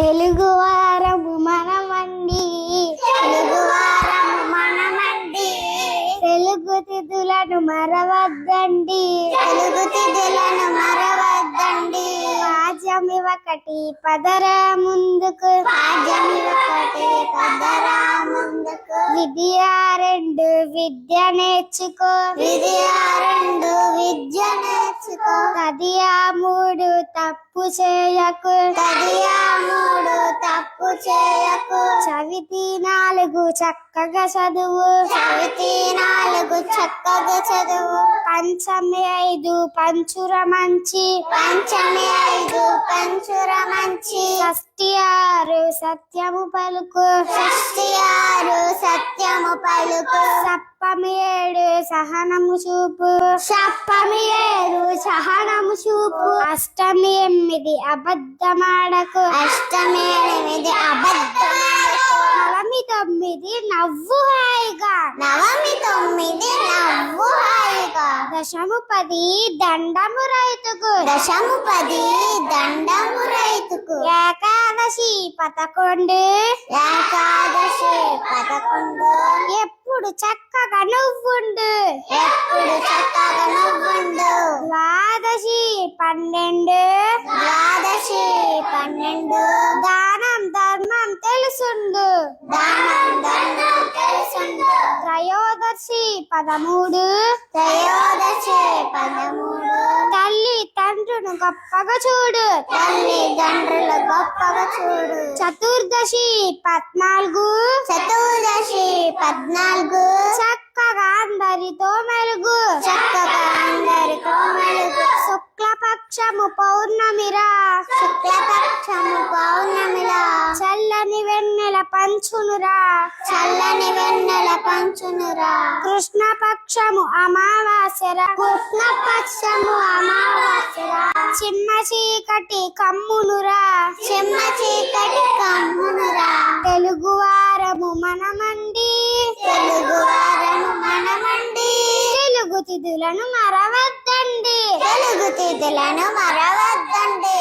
తెలుగు వారము మనమండి, తెలుగు తిథులను మరవద్దండి, పాఠ్యమి ఒకటి పదరా ముందుకు, విద్య రెండు విద్య నేర్చుకో, తదియా మూడు తప్పు చేయకు, చవితి నాలుగు చక్కగా చదువు, పంచమి ఐదు పంచుర మంచి, షష్ఠి ఆరు సత్యము పలుకు, సప్తమి ఏడు సహనము చూపు, అష్టమి ఎనిమిది అబద్ధమాడకు, నవమి తొమ్మిది నవ్వు హాయిగా, దశము పది దండము రైతుకు, ఏకాదశి పదకొండు, ఎప్పుడు చక్కగా నువ్వుండు, ద్వాదశి పన్నెండు, దానం ధర్మం తెలుసుండు, త్రయోదశి పదమూడు, తల్లి తండ్రును గొప్పగా చూడు, చతుర్దశి పద్నాలుగు, చక్కగా అందరితో మెలుగు, శుక్లపక్షము పౌర్ణమిరా, చల్లని వెన్నెల పంచునురా, కృష్ణపక్షము అమావాస్యరా, చిన్న చీకటి కమ్మునురా, తెలుగు వారము మనమండి, తెలుగు తిథులను మరవద్దండి.